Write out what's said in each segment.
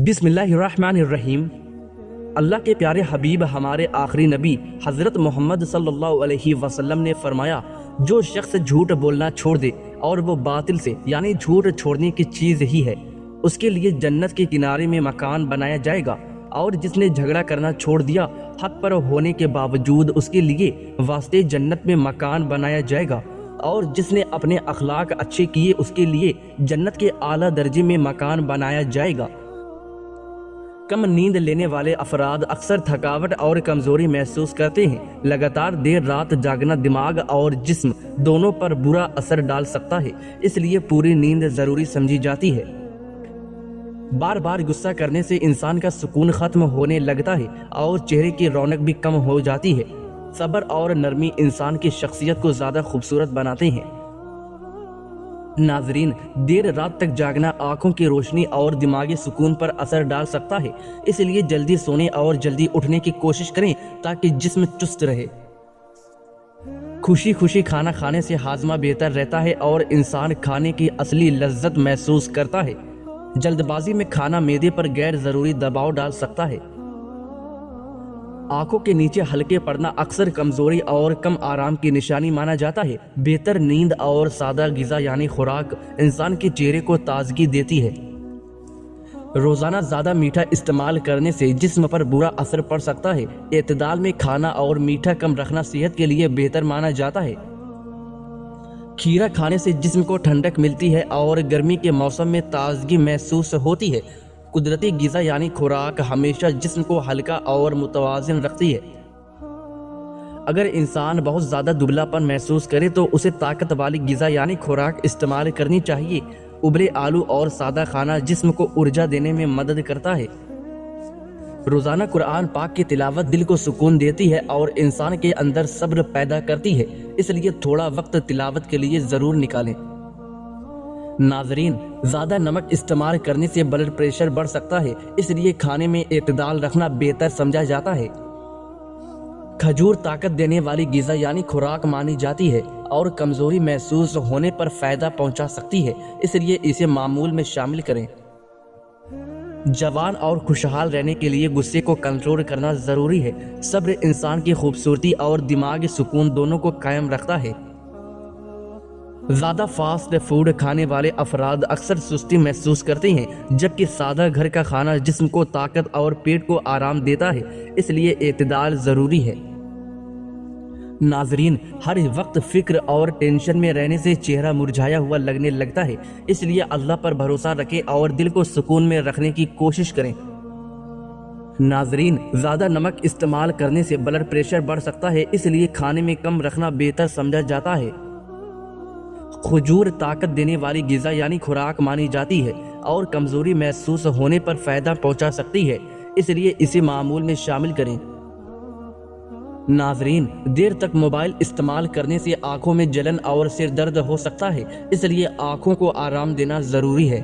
بسم اللہ الرحمن الرحیم۔ اللہ کے پیارے حبیب ہمارے آخری نبی حضرت محمد صلی اللہ علیہ وسلم نے فرمایا، جو شخص جھوٹ بولنا چھوڑ دے اور وہ باطل سے یعنی جھوٹ چھوڑنے کی چیز ہی ہے، اس کے لیے جنت کے کنارے میں مکان بنایا جائے گا، اور جس نے جھگڑا کرنا چھوڑ دیا حق پر ہونے کے باوجود اس کے لیے واسطے جنت میں مکان بنایا جائے گا، اور جس نے اپنے اخلاق اچھے کیے اس کے لیے جنت کے اعلیٰ درجے میں مکان بنایا جائے گا۔ کم نیند لینے والے افراد اکثر تھکاوٹ اور کمزوری محسوس کرتے ہیں۔ لگاتار دیر رات جاگنا دماغ اور جسم دونوں پر برا اثر ڈال سکتا ہے، اس لیے پوری نیند ضروری سمجھی جاتی ہے۔ بار بار غصہ کرنے سے انسان کا سکون ختم ہونے لگتا ہے اور چہرے کی رونق بھی کم ہو جاتی ہے۔ صبر اور نرمی انسان کی شخصیت کو زیادہ خوبصورت بناتے ہیں۔ ناظرین، دیر رات تک جاگنا آنکھوں کی روشنی اور دماغی سکون پر اثر ڈال سکتا ہے، اس لیے جلدی سونے اور جلدی اٹھنے کی کوشش کریں تاکہ جسم چست رہے۔ خوشی خوشی کھانا کھانے سے ہاضمہ بہتر رہتا ہے اور انسان کھانے کی اصلی لذت محسوس کرتا ہے۔ جلد بازی میں کھانا معدے پر غیر ضروری دباؤ ڈال سکتا ہے۔ آنکھوں کے نیچے ہلکے پڑنا اکثر کمزوری اور کم آرام کی نشانی مانا جاتا ہے۔ بہتر نیند اور سادہ غذا یعنی خوراک انسان کے چہرے کو تازگی دیتی ہے۔ روزانہ زیادہ میٹھا استعمال کرنے سے جسم پر برا اثر پڑ سکتا ہے۔ اعتدال میں کھانا اور میٹھا کم رکھنا صحت کے لیے بہتر مانا جاتا ہے۔ کھیرا کھانے سے جسم کو ٹھنڈک ملتی ہے اور گرمی کے موسم میں تازگی محسوس ہوتی ہے۔ قدرتی غذا یعنی خوراک ہمیشہ جسم کو ہلکا اور متوازن رکھتی ہے۔ اگر انسان بہت زیادہ دبلا پن محسوس کرے تو اسے طاقت والی غذا یعنی خوراک استعمال کرنی چاہیے۔ ابلے آلو اور سادہ کھانا جسم کو ارجا دینے میں مدد کرتا ہے۔ روزانہ قرآن پاک کی تلاوت دل کو سکون دیتی ہے اور انسان کے اندر صبر پیدا کرتی ہے، اس لیے تھوڑا وقت تلاوت کے لیے ضرور نکالیں۔ ناظرین، زیادہ نمک استعمال کرنے سے بلڈ پریشر بڑھ سکتا ہے، اس لیے کھانے میں اعتدال رکھنا بہتر سمجھا جاتا ہے۔ کھجور طاقت دینے والی غذا یعنی خوراک مانی جاتی ہے اور کمزوری محسوس ہونے پر فائدہ پہنچا سکتی ہے، اس لیے اسے معمول میں شامل کریں۔ جوان اور خوشحال رہنے کے لیے غصے کو کنٹرول کرنا ضروری ہے۔ صبر انسان کی خوبصورتی اور دماغی سکون دونوں کو قائم رکھتا ہے۔ زیادہ فاسٹ فوڈ کھانے والے افراد اکثر سستی محسوس کرتے ہیں، جبکہ سادہ گھر کا کھانا جسم کو طاقت اور پیٹ کو آرام دیتا ہے، اس لیے اعتدال ضروری ہے۔ ناظرین، ہر وقت فکر اور ٹینشن میں رہنے سے چہرہ مرجھایا ہوا لگنے لگتا ہے، اس لیے اللہ پر بھروسہ رکھیں اور دل کو سکون میں رکھنے کی کوشش کریں۔ ناظرین، زیادہ نمک استعمال کرنے سے بلڈ پریشر بڑھ سکتا ہے، اس لیے کھانے میں کم رکھنا بہتر سمجھا جاتا ہے۔ کھجور طاقت دینے والی غذا یعنی خوراک مانی جاتی ہے اور کمزوری محسوس ہونے پر فائدہ پہنچا سکتی ہے، اس لیے اسے معمول میں شامل کریں۔ ناظرین، دیر تک موبائل استعمال کرنے سے آنکھوں میں جلن اور سر درد ہو سکتا ہے، اس لیے آنکھوں کو آرام دینا ضروری ہے۔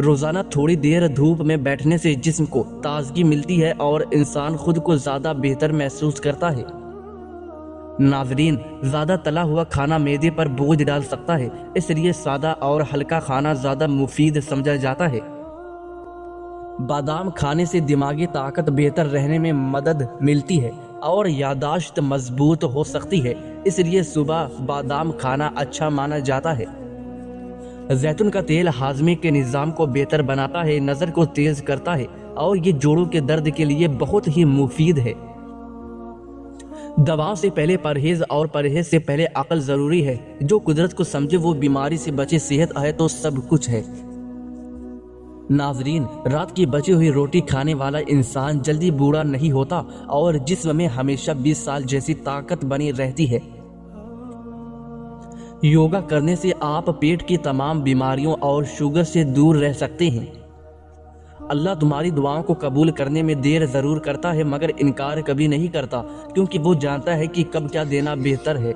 روزانہ تھوڑی دیر دھوپ میں بیٹھنے سے جسم کو تازگی ملتی ہے اور انسان خود کو زیادہ بہتر محسوس کرتا ہے۔ ناظرین، زیادہ تلا ہوا کھانا معدے پر بوجھ ڈال سکتا ہے، اس لیے سادہ اور ہلکا کھانا زیادہ مفید سمجھا جاتا ہے۔ بادام کھانے سے دماغی طاقت بہتر رہنے میں مدد ملتی ہے اور یادداشت مضبوط ہو سکتی ہے، اس لیے صبح بادام کھانا اچھا مانا جاتا ہے۔ زیتون کا تیل ہاضمے کے نظام کو بہتر بناتا ہے، نظر کو تیز کرتا ہے اور یہ جوڑوں کے درد کے لیے بہت ہی مفید ہے۔ دواؤں سے پہلے پرہیز اور پرہیز سے پہلے عقل ضروری ہے۔ جو قدرت کو سمجھے وہ بیماری سے بچے، صحت ہے تو سب کچھ ہے۔ ناظرین، رات کی بچی ہوئی روٹی کھانے والا انسان جلدی بوڑھا نہیں ہوتا اور جسم میں ہمیشہ 20 سال جیسی طاقت بنی رہتی ہے۔ یوگا کرنے سے آپ پیٹ کی تمام بیماریوں اور شوگر سے دور رہ سکتے ہیں۔ اللہ تمہاری دعاؤں کو قبول کرنے میں دیر ضرور کرتا ہے، مگر انکار کبھی نہیں کرتا، کیونکہ وہ جانتا ہے کہ کب کیا دینا بہتر ہے۔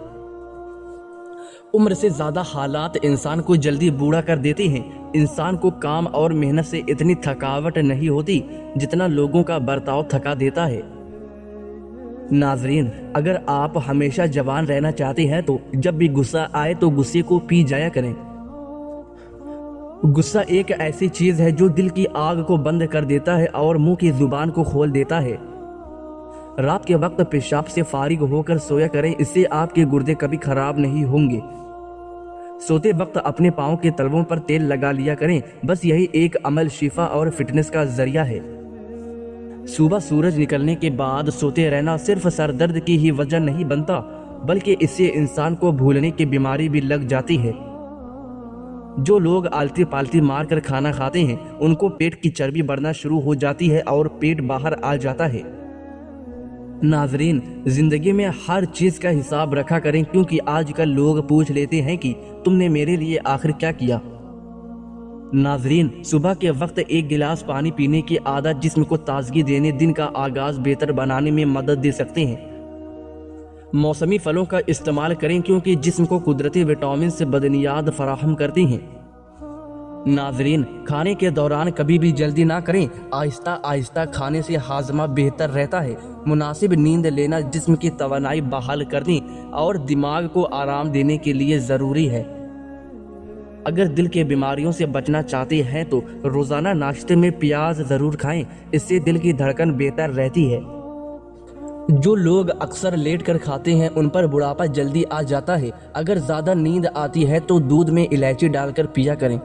عمر سے زیادہ حالات انسان کو جلدی بوڑھا کر دیتے ہیں۔ انسان کو کام اور محنت سے اتنی تھکاوٹ نہیں ہوتی جتنا لوگوں کا برتاؤ تھکا دیتا ہے۔ ناظرین، اگر آپ ہمیشہ جوان رہنا چاہتے ہیں تو جب بھی غصہ آئے تو غصے کو پی جایا کریں۔ गुस्सा एक ऐसी चीज है जो दिल की आग को बंद कर देता है और मुंह की जुबान को खोल देता है। रात के वक्त पेशाब से फारिग होकर सोया करें, इससे आपके गुर्दे कभी खराब नहीं होंगे। सोते वक्त अपने पाँव के तलवों पर तेल लगा लिया करें, बस यही एक अमल शिफा और फिटनेस का जरिया है। सुबह सूरज निकलने के बाद सोते रहना सिर्फ सर दर्द की ही वजह नहीं बनता, बल्कि इससे इंसान को भूलने की बीमारी भी लग जाती है। जो लोग आलती पालती मार कर खाना खाते हैं, उनको पेट की चर्बी बढ़ना शुरू हो जाती है और पेट बाहर आ जाता है। नाजरीन, जिंदगी में हर चीज का हिसाब रखा करें, क्योंकि आजकल लोग पूछ लेते हैं कि तुमने मेरे लिए आखिर क्या किया। नाजरीन, सुबह के वक्त एक गिलास पानी पीने की आदत जिस्म को ताजगी देने, दिन का आगाज बेहतर बनाने में मदद दे सकते हैं। मौसमी फलों का इस्तेमाल करें, क्योंकि जिस्म को कुदरती विटामिन से बदनियाद फराहम करती हैं। नाजरीन, खाने के दौरान कभी भी जल्दी ना करें, आहिस्ता आहिस्ता खाने से हाजमा बेहतर रहता है। मुनासिब नींद लेना जिस्म की तवानाई बहाल करने और दिमाग को आराम देने के लिए ज़रूरी है। अगर दिल के बीमारियों से बचना चाहते हैं तो रोज़ाना नाश्ते में प्याज ज़रूर खाएं, इससे दिल की धड़कन बेहतर रहती है। जो लोग अक्सर लेट कर खाते हैं, उन पर बुढ़ापा जल्दी आ जाता है। अगर ज़्यादा नींद आती है तो दूध में इलायची डालकर पिया करें।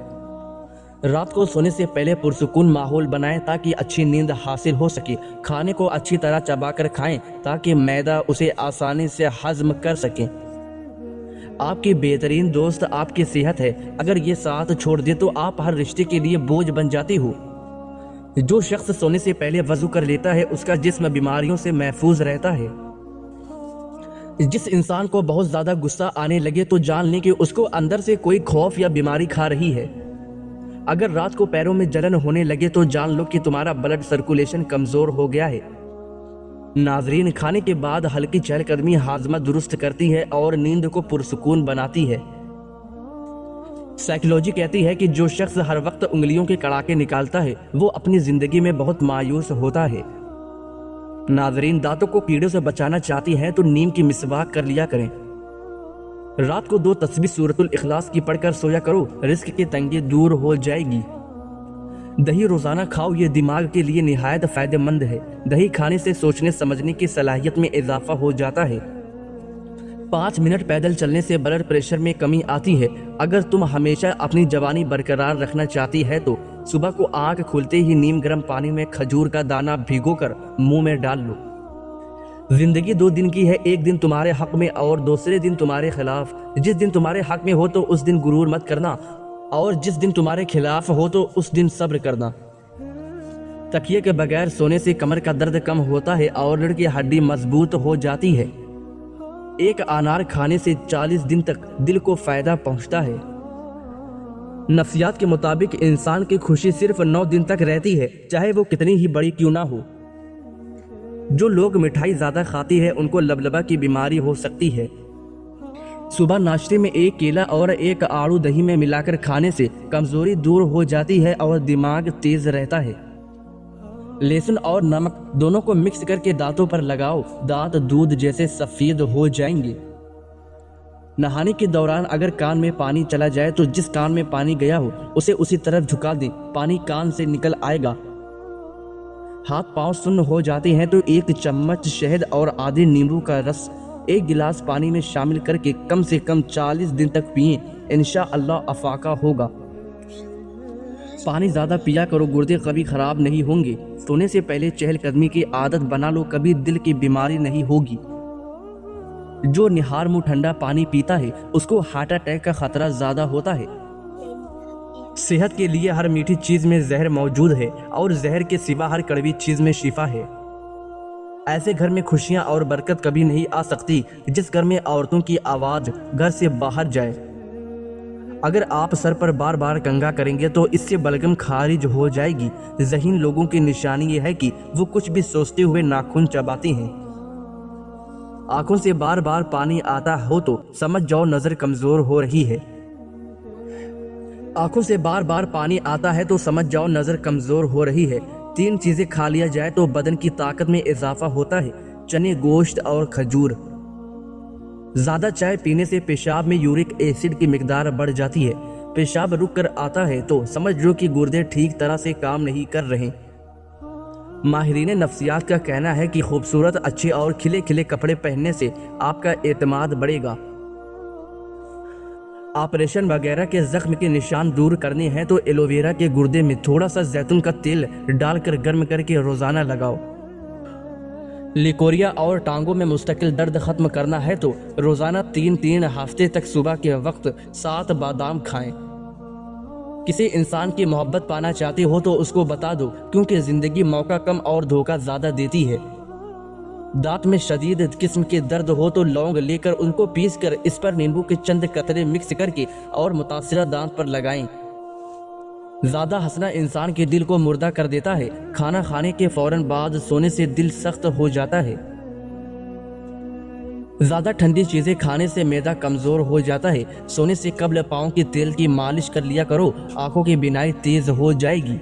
रात को सोने से पहले पुरसुकून माहौल बनाएं ताकि अच्छी नींद हासिल हो सके। खाने को अच्छी तरह चबाकर खाएं ताकि मैदा उसे आसानी से हजम कर सके। आपकी बेहतरीन दोस्त आपकी सेहत है, अगर ये साथ छोड़ दे तो आप हर रिश्ते के लिए बोझ बन जाती हो। जो शख्स सोने से पहले वजू कर लेता है, उसका जिस्म बीमारियों से महफूज रहता है। जिस इंसान को बहुत ज्यादा गुस्सा आने लगे तो जान लें कि उसको अंदर से कोई खौफ या बीमारी खा रही है। अगर रात को पैरों में जलन होने लगे तो जान लो कि तुम्हारा ब्लड सर्कुलेशन कमजोर हो गया है। नाजरीन, खाने के बाद हल्की चहलकदमी हाजमा दुरुस्त करती है और नींद को पुरसुकून बनाती है। साइकोलॉजी कहती है कि जो शख्स हर वक्त उंगलियों के कड़ाके निकालता है, वो अपनी जिंदगी में बहुत मायूस होता है। नाजरीन, दांतों को कीड़ों से बचाना चाहती हैं तो नीम की मिसवाक कर लिया करें। रात को 2 तस्बीह सूरतुल इखलास की पढ़कर सोया करो, रिस्क की तंगी दूर हो जाएगी। दही रोजाना खाओ, ये दिमाग के लिए निहायत फायदेमंद है। दही खाने से सोचने समझने की सलाहियत में इजाफा हो जाता है। 5 मिनट पैदल चलने से ब्लड प्रेशर में कमी आती है। अगर तुम हमेशा अपनी जवानी बरकरार रखना चाहती है तो सुबह को आंख खुलते ही नीम गर्म पानी में खजूर का दाना भिगोकर मुंह में डाल लो। जिंदगी 2 दिन की है, एक दिन तुम्हारे हक में और दूसरे दिन तुम्हारे खिलाफ। जिस दिन तुम्हारे हक में हो तो उस दिन गुरूर मत करना, और जिस दिन तुम्हारे खिलाफ हो तो उस दिन सब्र करना। तकिए के बगैर सोने से कमर का दर्द कम होता है और रीढ़ की हड्डी मजबूत हो जाती है। एक अनार खाने से 40 दिन तक दिल को फायदा पहुंचता है। नफ्सियात के मुताबिक इंसान की खुशी सिर्फ 9 दिन तक रहती है, चाहे वो कितनी ही बड़ी क्यों ना हो। जो लोग मिठाई ज्यादा खाती है उनको लबलबा की बीमारी हो सकती है। सुबह नाश्ते में एक केला और एक आड़ू दही में मिलाकर खाने से कमजोरी दूर हो जाती है और दिमाग तेज रहता है। लहसुन और नमक दोनों को मिक्स करके दांतों पर लगाओ, दांत दूध जैसे सफेद हो जाएंगे। नहाने के दौरान अगर कान में पानी चला जाए तो जिस कान में पानी गया हो उसे उसी तरफ झुका दें, पानी कान से निकल आएगा। हाथ पांव सुन्न हो जाते हैं तो 1 चम्मच शहद और आधे नींबू का रस 1 गिलास पानी में शामिल करके कम से कम 40 दिन तक पिएं, इंशाअल्लाह अफाका होगा। पानी ज्यादा पिया करो, गुर्दे कभी खराब नहीं होंगे। सोने से पहले चहलकदमी की आदत बना लो, कभी दिल की बीमारी नहीं होगी। जो निहार मुंह ठंडा पानी पीता है उसको हार्ट अटैक का खतरा ज्यादा होता है। सेहत के लिए हर मीठी चीज में जहर मौजूद है और जहर के सिवा हर कड़वी चीज में शिफा है। ऐसे घर में खुशियां और बरकत कभी नहीं आ सकती जिस घर में औरतों की आवाज घर से बाहर जाए। अगर आप सर पर बार बार कंघा करेंगे तो इससे बलगम खारिज हो जाएगी। ज़हीन लोगों की निशानी ये है कि वो कुछ भी सोचते हुए नाखून चबाते हैं। आंखों से बार बार पानी आता हो तो समझ जाओ नजर कमजोर हो रही है। आंखों से बार बार पानी आता है तो समझ जाओ नजर कमजोर हो रही है। 3 चीजें खा लिया जाए तो बदन की ताकत में इजाफा होता है, चने, गोश्त और खजूर। ज़्यादा चाय पीने से पेशाब में यूरिक एसिड की मिकदार बढ़ जाती है। पेशाब रुक कर आता है तो समझ लो कि गुर्दे ठीक तरह से काम नहीं कर रहे। माहिरीन नफ्सियात का कहना है कि खूबसूरत, अच्छे और खिले खिले कपड़े पहनने से आपका एतमाद बढ़ेगा। ऑपरेशन वगैरह के जख्म के निशान दूर करने हैं तो एलोवेरा के गुर्दे में थोड़ा सा जैतून का तेल डालकर गर्म करके रोज़ाना लगाओ। लिकोरिया और टांगों में मुस्तकिल दर्द खत्म करना है तो रोज़ाना 3 हफ्ते तक सुबह के वक्त 7 बादाम खाएं। किसी इंसान की मोहब्बत पाना चाहते हो तो उसको बता दो, क्योंकि ज़िंदगी मौका कम और धोखा ज़्यादा देती है। दांत में शदीद किस्म के दर्द हो तो लौंग लेकर उनको पीसकर इस पर नींबू के चंद कतरे मिक्स करके और मुतासिरा दांत पर लगाएं। ज़्यादा हंसना इंसान के दिल को मुर्दा कर देता है। खाना खाने के फौरन बाद सोने से दिल सख्त हो जाता है। ज़्यादा ठंडी चीज़ें खाने से मैदा कमज़ोर हो जाता है। सोने से कबल पाँव के तेल की मालिश कर लिया करो, आंखों की बीनाई तेज़ हो जाएगी।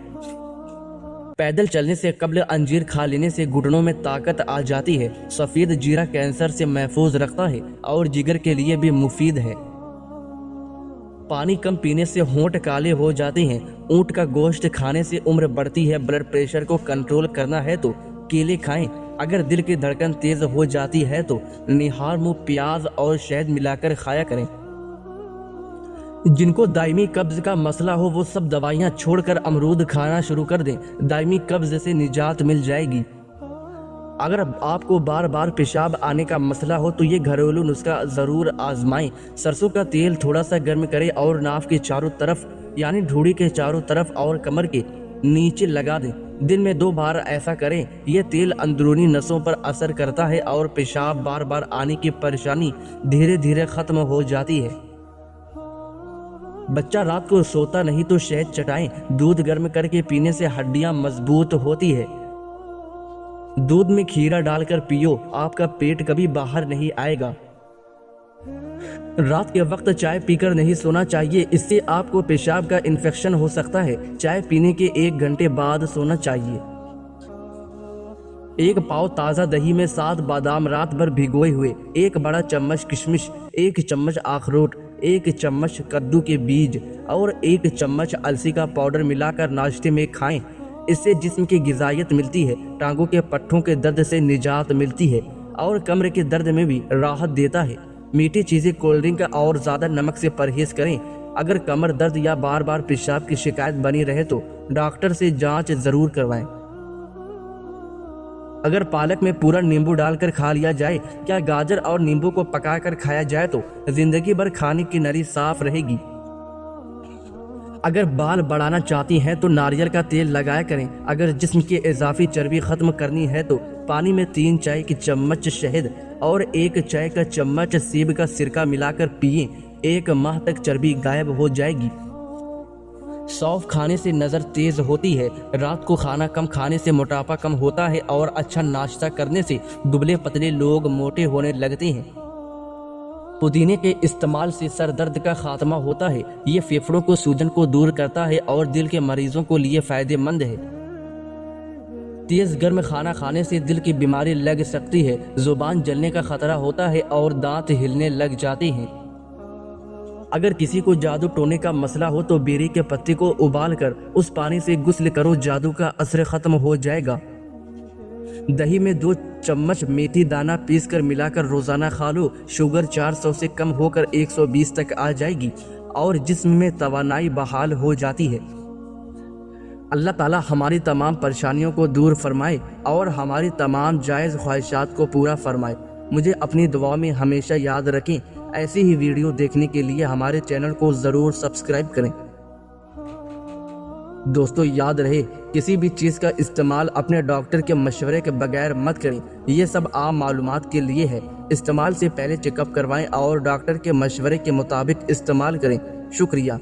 पैदल चलने से कबल अंजीर खा लेने से घुटनों में ताकत आ जाती है। सफ़ेद जीरा कैंसर से महफूज रखता है और जिगर के लिए भी मुफीद है। पानी कम पीने से होंठ काले हो जाते हैं। ऊंट का गोश्त खाने से उम्र बढ़ती है। ब्लड प्रेशर को कंट्रोल करना है तो केले खाएं। अगर दिल की धड़कन तेज हो जाती है तो निहार मुंह प्याज और शहद मिलाकर खाया करें। जिनको दायमी कब्ज का मसला हो वो सब दवाइयाँ छोड़कर अमरूद खाना शुरू कर दें। दायमी कब्ज से निजात मिल जाएगी। अगर आपको बार बार पेशाब आने का मसला हो तो ये घरेलू नुस्खा ज़रूर आजमाएं। सरसों का तेल थोड़ा सा गर्म करें और नाफ के चारों तरफ यानी ढूंढी के चारों तरफ और कमर के नीचे लगा दें। दिन में 2 बार ऐसा करें। यह तेल अंदरूनी नसों पर असर करता है और पेशाब बार बार आने की परेशानी धीरे धीरे ख़त्म हो जाती है। बच्चा रात को सोता नहीं तो शहद चटाएं। दूध गर्म करके पीने से हड्डियां मजबूत होती है। दूध में खीरा डालकर पियो, आपका पेट कभी बाहर नहीं आएगा। रात के वक्त चाय पीकर नहीं सोना चाहिए, इससे आपको पेशाब का इन्फेक्शन हो सकता है। चाय पीने के 1 घंटे बाद सोना चाहिए। 1 पाव ताज़ा दही में 7 बादाम रात भर भिगोए हुए, 1 बड़ा चम्मच किशमिश, 1 चम्मच अखरोट, 1 चम्मच कद्दू के बीज और 1 चम्मच अलसी का पाउडर मिलाकर नाश्ते में खाएं। इससे जिस्म की गिज़ायत मिलती है, टांगों के पट्टों के दर्द से निजात मिलती है और कमर के दर्द में भी राहत देता है। मीठी चीज़ें, कोल्ड ड्रिंक और ज़्यादा नमक से परहेज़ करें। अगर कमर दर्द या बार बार पेशाब की शिकायत बनी रहे तो डॉक्टर से जांच ज़रूर करवाएं। अगर पालक में पूरा नींबू डालकर खा लिया जाए, क्या गाजर और नींबू को पकाकर खाया जाए तो जिंदगी भर खाने की नली साफ रहेगी। अगर बाल बढ़ाना चाहती हैं तो नारियल का तेल लगाया करें। अगर जिस्म की इजाफी चर्बी खत्म करनी है तो पानी में 3 चाय की चम्मच शहद और 1 चाय का चम्मच सेब का सिरका मिलाकर पिएं। 1 माह तक चर्बी गायब हो जाएगी। सौंफ खाने से नज़र तेज होती है। रात को खाना कम खाने से मोटापा कम होता है और अच्छा नाश्ता करने से दुबले पतले लोग मोटे होने लगते हैं। पुदीने के इस्तेमाल से सर दर्द का खात्मा होता है। ये फेफड़ों को सूजन को दूर करता है और दिल के मरीजों को लिए फायदेमंद है। तेज गर्म खाना खाने से दिल की बीमारी लग सकती है, जुबान जलने का खतरा होता है और दांत हिलने लग जाते हैं। अगर किसी को जादू टोने का मसला हो तो बेरी के पत्ते को उबालकर उस पानी से गुस्ल करो, जादू का असर खत्म हो जाएगा। दही में 2 चम्मच मेथी दाना पीसकर मिलाकर रोजाना खा लो। शुगर 400 से कम होकर 120 तक आ जाएगी और जिस्म में तवानाई बहाल हो जाती है। अल्लाह ताला हमारी तमाम परेशानियों को दूर फरमाए और हमारी तमाम जायज़ ख्वाहिशात को पूरा फरमाए। मुझे अपनी दुआ में हमेशा याद रखें। ऐसी ही वीडियो देखने के लिए हमारे चैनल को ज़रूर सब्सक्राइब करें। दोस्तों याद रहे, किसी भी चीज़ का इस्तेमाल अपने डॉक्टर के मशवरे के बगैर मत करें। ये सब आम मालूमात के लिए है। इस्तेमाल से पहले चेकअप करवाएं और डॉक्टर के मशवरे के मुताबिक इस्तेमाल करें। शुक्रिया।